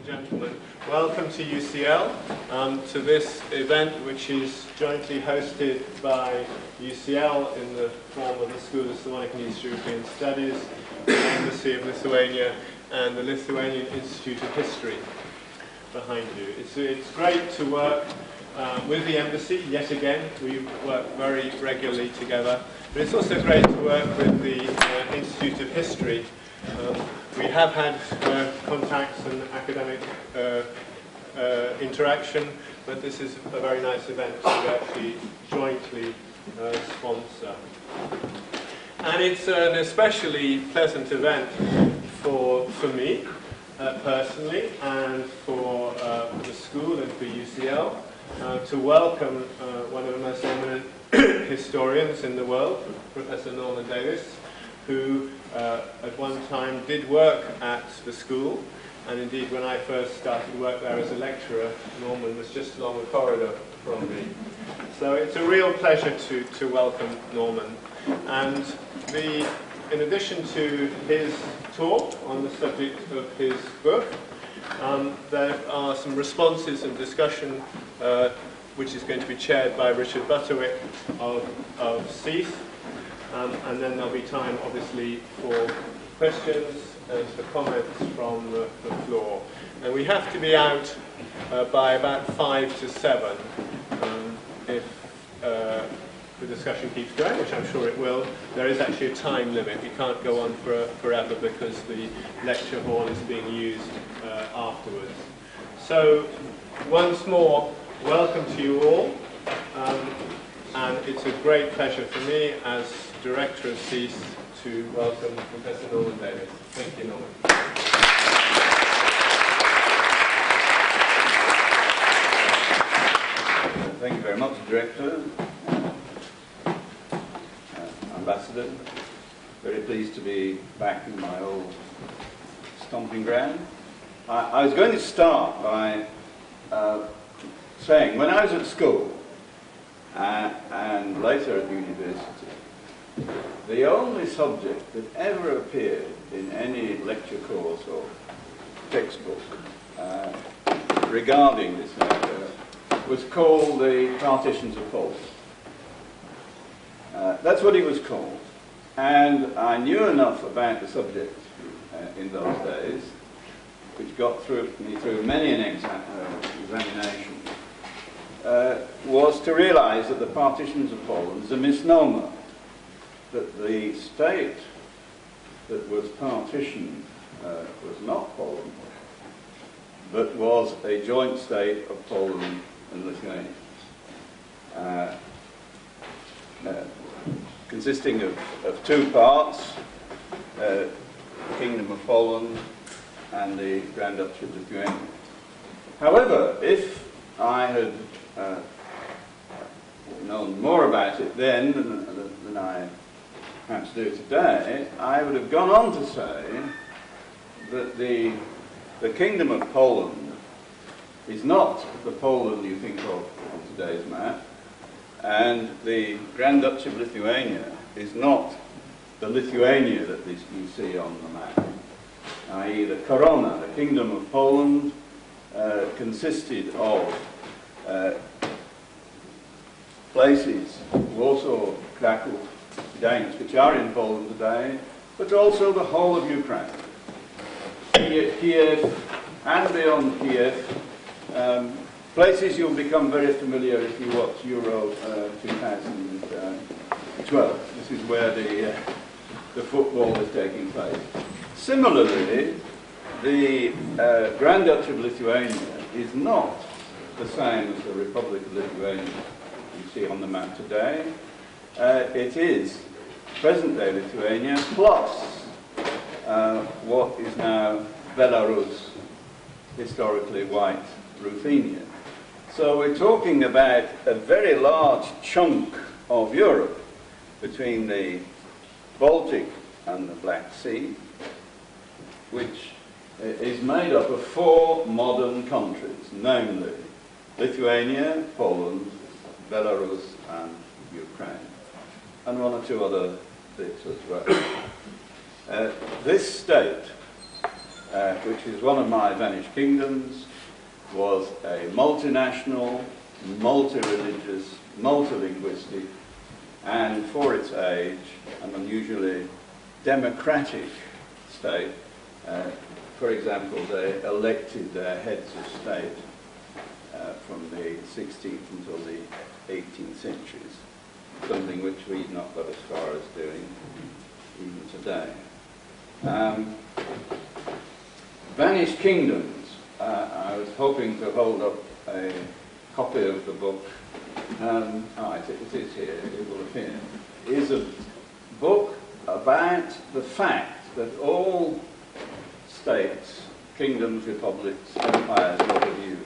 and gentlemen, welcome to UCL, to this event which is jointly hosted by UCL in the form of the School of Slavonic and East European Studies, the Embassy of Lithuania and the Lithuanian Institute of History behind you. It's great to work with the Embassy, yet again. We work very regularly together, but it's also great to work with the Institute of History. We have had contacts and academic interaction, but this is a very nice event to actually jointly sponsor. And it's an especially pleasant event for me personally, and for the school and for UCL to welcome one of the most eminent historians in the world, Professor Norman Davies, who at one time did work at the school, and indeed when I first started work there as a lecturer, Norman was just along the corridor from me. So it's a real pleasure to welcome Norman. And in addition to his talk on the subject of his book, there are some responses and discussion which is going to be chaired by Richard Butterwick of SSEES. And then there'll be time, obviously, for questions and for comments from the floor. And we have to be out by about 5 to 7 if the discussion keeps going, which I'm sure it will. There is actually a time limit. We can't go on forever because the lecture hall is being used afterwards. So, once more, welcome to you all. And it's a great pleasure for me as Director of SSEES to welcome Professor Norman Davies. Thank you, Norman. Thank you very much, Director, Ambassador. Very pleased to be back in my old stomping ground. I was going to start by saying, when I was at school, and later at university, the only subject that ever appeared in any lecture course or textbook regarding this matter was called the Partitions of Poland. That's what it was called. And I knew enough about the subject in those days, which got me through many an examination, was to realise that the Partitions of Poland is a misnomer, that the state that was partitioned was not Poland, but was a joint state of Poland and Lithuania, consisting of two parts, the Kingdom of Poland and the Grand Duchy of Lithuania. However, if I had known more about it then than I perhaps do today, I would have gone on to say that the Kingdom of Poland is not the Poland you think of on today's map, and the Grand Duchy of Lithuania is not the Lithuania that you see on the map, i.e. the Corona. The Kingdom of Poland consisted of places, Warsaw, Krakow, Gdańsk, which are in Poland today, but also the whole of Ukraine. Kiev, and beyond Kiev, places you'll become very familiar if you watch Euro 2012. This is where the football is taking place. Similarly, the Grand Duchy of Lithuania is not the same as the Republic of Lithuania you see on the map today. It is present-day Lithuania plus what is now Belarus, historically white Ruthenia. So we're talking about a very large chunk of Europe between the Baltic and the Black Sea, which is made up of 4 modern countries, namely Lithuania, Poland, Belarus and Ukraine, and 1 or 2 other bits as well. This state which is one of my vanished kingdoms, was a multinational, multi-religious, multilinguistic, and for its age, an unusually democratic state. For example, they elected their heads of state from the 16th until the 18th centuries, something which we've not got as far as doing even today. Vanished Kingdoms. I was hoping to hold up a copy of the book. It is here, it will appear. It is a book about the fact that all states, kingdoms, republics, empires, whatever you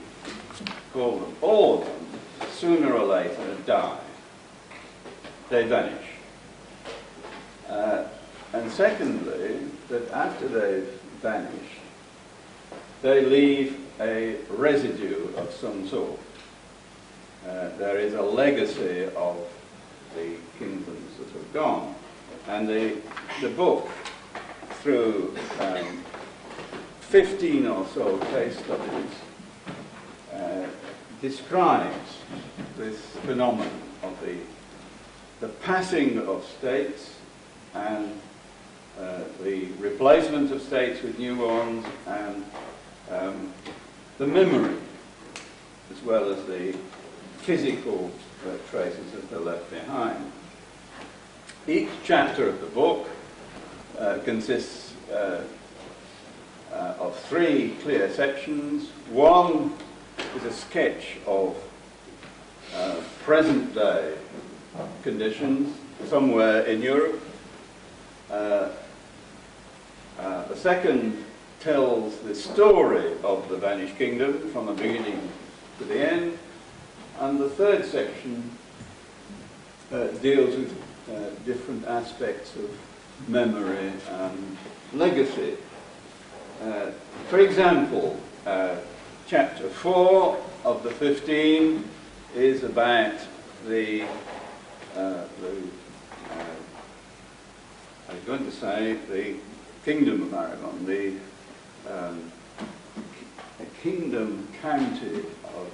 call them, all of them, sooner or later, die. They vanish. And secondly, that after they've vanished, they leave a residue of some sort. There is a legacy of the kingdoms that have gone. And the book, through 15 or so case studies, describes this phenomenon of the passing of states and the replacement of states with new ones, and the memory, as well as the physical traces that are left behind. Each chapter of the book consists of 3 clear sections. One is a sketch of present-day conditions somewhere in Europe. The second tells the story of the vanished kingdom from the beginning to the end. And the third section deals with different aspects of memory and legacy. For example, chapter 4 of the 15 is about I was going to say the Kingdom of Aragon, the kingdom county of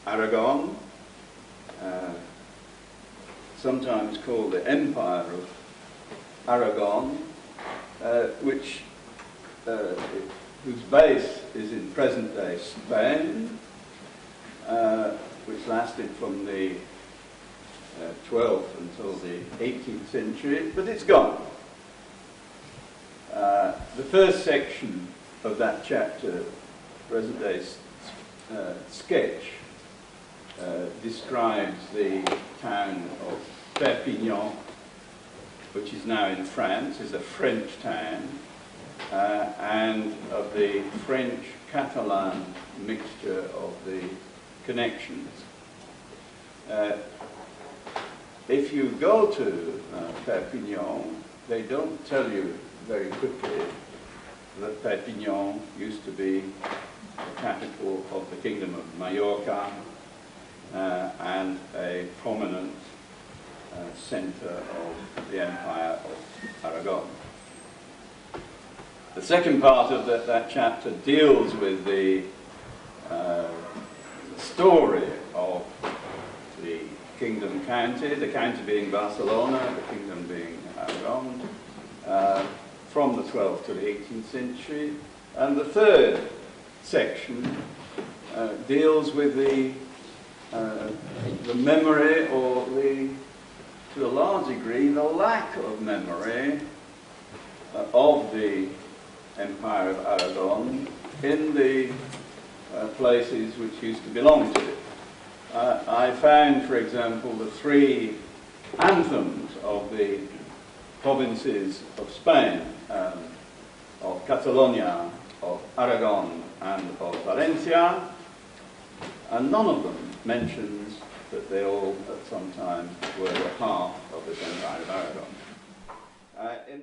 Aragon, sometimes called the Empire of Aragon, whose base is in present-day Spain, which lasted from the 12th until the 18th century, but it's gone. The first section of that chapter, present-day sketch, describes the town of Perpignan, which is now in France, is a French town, and of the French-Catalan mixture of the connections. If you go to Perpignan, they don't tell you very quickly that Perpignan used to be the capital of the Kingdom of Mallorca and a prominent centre of the Empire of Aragon. The second part of that chapter deals with the story of the kingdom county, the county being Barcelona, the kingdom being Aragon, from the 12th to the 18th century. And the third section deals with the memory, or to a large degree, the lack of memory of the Empire of Aragon in the places which used to belong to it. I found, for example, the 3 anthems of the provinces of Spain, of Catalonia, of Aragon, and of Valencia, and none of them mentions that they all at some time were a part of this Empire of Aragon.